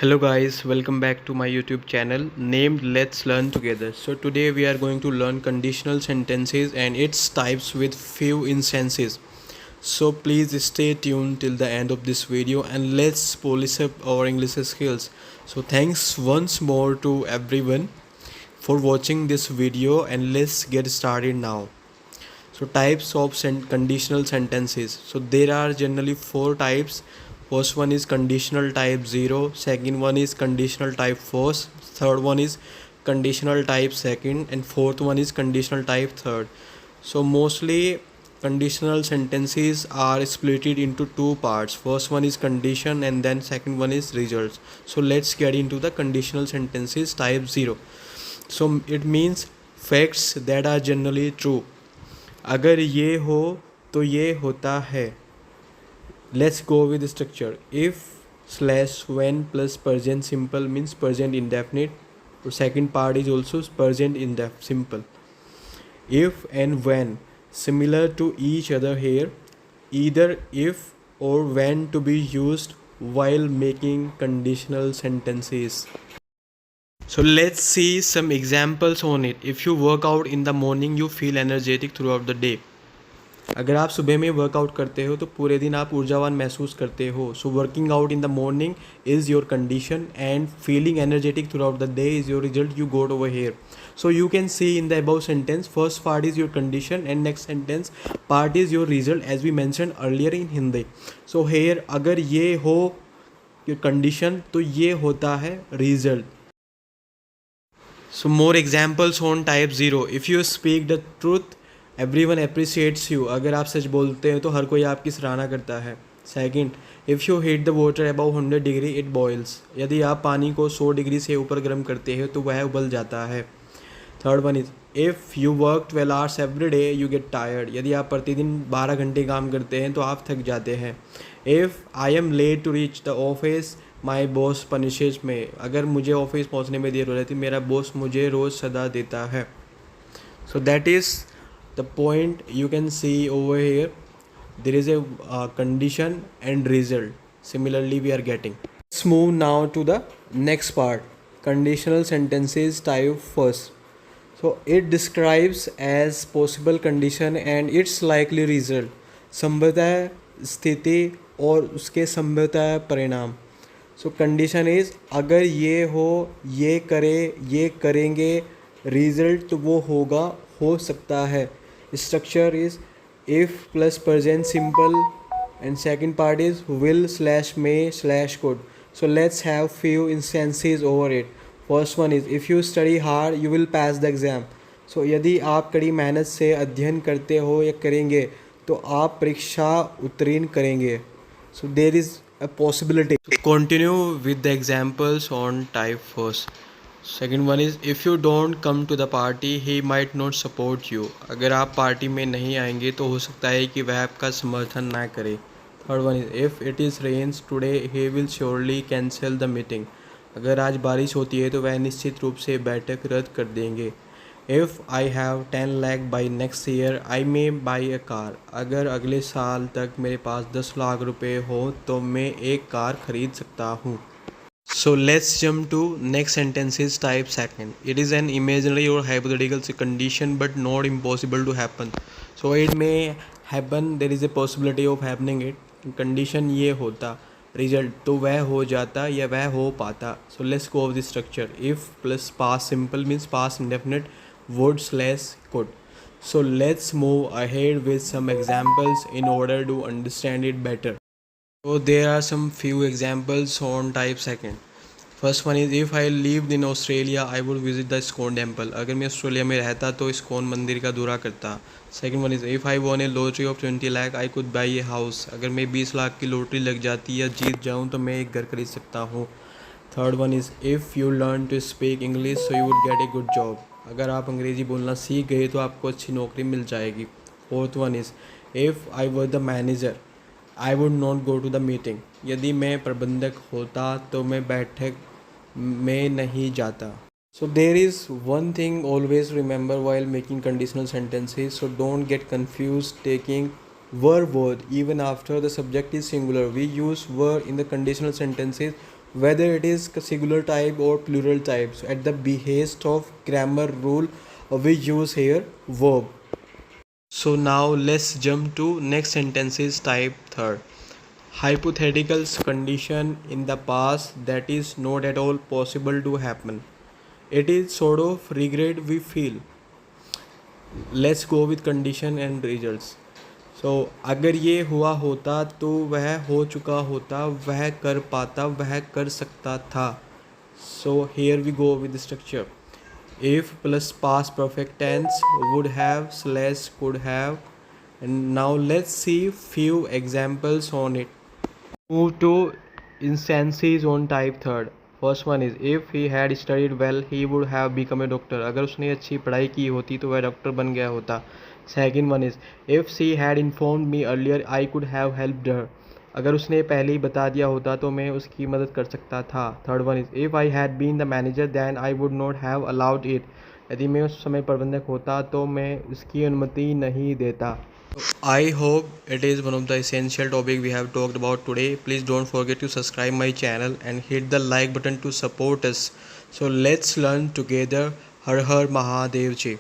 Hello guys, welcome back to my YouTube channel named Let's Learn Together. So today we are going to learn conditional sentences and its types with few instances. So please stay tuned till the end of this video and let's polish up our English skills. So thanks once more to everyone for watching this video and let's get started now. So types of conditional sentences. So there are generally four types. First one is conditional type 0, second one is conditional type first, third one is conditional type second, and fourth one is conditional type third. So mostly conditional sentences are split into two parts. First one is condition and then second one is results. So let's get into the conditional sentences type 0. So it means facts that are generally true. अगर ये हो तो ये होता है. Let's go with the structure. If slash when plus present simple means present indefinite. The second part is also present indefinite simple. If and when similar to each other here. Either if or when to be used while making conditional sentences. So let's see some examples on it. If you work out in the morning, you feel energetic throughout the day. अगर आप सुबह में workout करते हो तो पूरे दिन आप ऊर्जावान महसूस करते हो. So working out in the morning is your condition and feeling energetic through out the day is your result you got over here. So you can see in the above sentence, first part is your condition and next sentence part is your result as we mentioned earlier in Hindi. So here अगर ये हो your condition तो ये होता है result. So more examples on type 0. If you speak the truth, everyone appreciates you. अगर आप सच बोलते हैं तो हर कोई आपकी सराहना करता है. Second, if you heat the water above 100 degree, it boils. यदि आप पानी को 100 डिग्री से ऊपर गर्म करते हैं तो वह उबल जाता है. Third one is, if you work 12 hours every day, you get tired. यदि आप प्रतिदिन 12 घंटे काम करते हैं तो आप थक जाते हैं. If I am late to reach the office, my boss punishes में. अगर मुझे ऑफिस पहुंचने में देर हो जाती मेरा बॉस मुझे रोज़ सदा देता है. So that is the point you can see over here. There is a condition and result. Similarly we are getting. Let's move now to the next part. Conditional sentences type first. So it describes as possible condition and its likely result. संभवतः स्थिति और उसके संभवतः परिणाम. सो condition is अगर ये हो, ये करे, ये करेंगे. रिजल्ट तो वो होगा, हो सकता है. Structure is if plus present simple and second part is will slash may slash could. So let's have few instances over it. First one is if you study hard you will pass the exam. So यदि आप कड़ी मेहनत से अध्ययन करते हो या करेंगे तो आप परीक्षा उत्तीर्ण करेंगे. So there is a possibility. So continue with the examples on type first. Second one is if you don't come to the party he might not support you. अगर आप पार्टी में नहीं आएंगे तो हो सकता है कि वह आपका समर्थन ना करे. Third one is if it is rains today he will surely cancel the meeting. अगर आज बारिश होती है तो वह निश्चित रूप से बैठक रद्द कर देंगे. If I have 10 lakh by next year, I may buy a car. अगर अगले साल तक मेरे पास 10 लाख रुपए हो तो मैं एक कार खरीद सकता हूँ. So let's jump to next sentences type second. It is an imaginary or hypothetical condition but not impossible to happen. So it may happen, there is a possibility of happening it. Condition ये होता, result तो वह हो जाता या वह हो पाता. So let's go with the structure. If plus past simple means past indefinite would slash could. So let's move ahead with some examples in order to understand it better. So there are some few examples on type second. First one is if I lived in Australia I would visit the ISKCON temple. अगर मैं Australia में रहता तो ISKCON मंदिर का दौरा करता. Second one is if I won a lottery of 20 lakh I could buy a house. अगर मैं 20 लाख की लॉटरी लग जाती या जीत जाऊँ तो मैं एक घर खरीद सकता हूँ. Third one is if you learn to speak English so you would get a good job. अगर आप अंग्रेज़ी बोलना सीख गए तो आपको अच्छी नौकरी मिल जाएगी. Fourth one is if I were the manager I would not go to the meeting. यदि मैं प्रबंधक होता तो मैं बैठक में नहीं जाता. So there is one thing always remember while making conditional sentences. So don't get confuse taking word even after the subject is singular. We use were in the conditional sentences whether it is singular type or plural type. So at the behest of grammar rule, we use here verb. So now let's jump to next sentences type third. Hypotheticals condition in the past that is not at all possible to happen. It is sort of regret we feel. Let's go with condition and results. So अगर ये हुआ होता तो वह हो चुका होता, वह कर पाता, वह कर सकता था. So here we go with the structure. If plus past perfect tense, would have slash could have. And now let's see few examples on it. Move to instances on type third. First one is if he had studied well he would have become a doctor. अगर उसने अच्छी पढ़ाई की होती तो वह doctor बन गया होता. Second one is if she had informed me earlier I could have helped her. अगर उसने पहले ही बता दिया होता तो मैं उसकी मदद कर सकता था. Third one is if I had been the manager then I would not have allowed it. यदि मैं उस समय प्रबंधक होता तो मैं इसकी अनुमति नहीं देता. I hope it is one of the essential topic we have talked about today. Please don't forget to subscribe my channel and hit the like button to support us. So let's learn together. Har Har Mahadev Ji.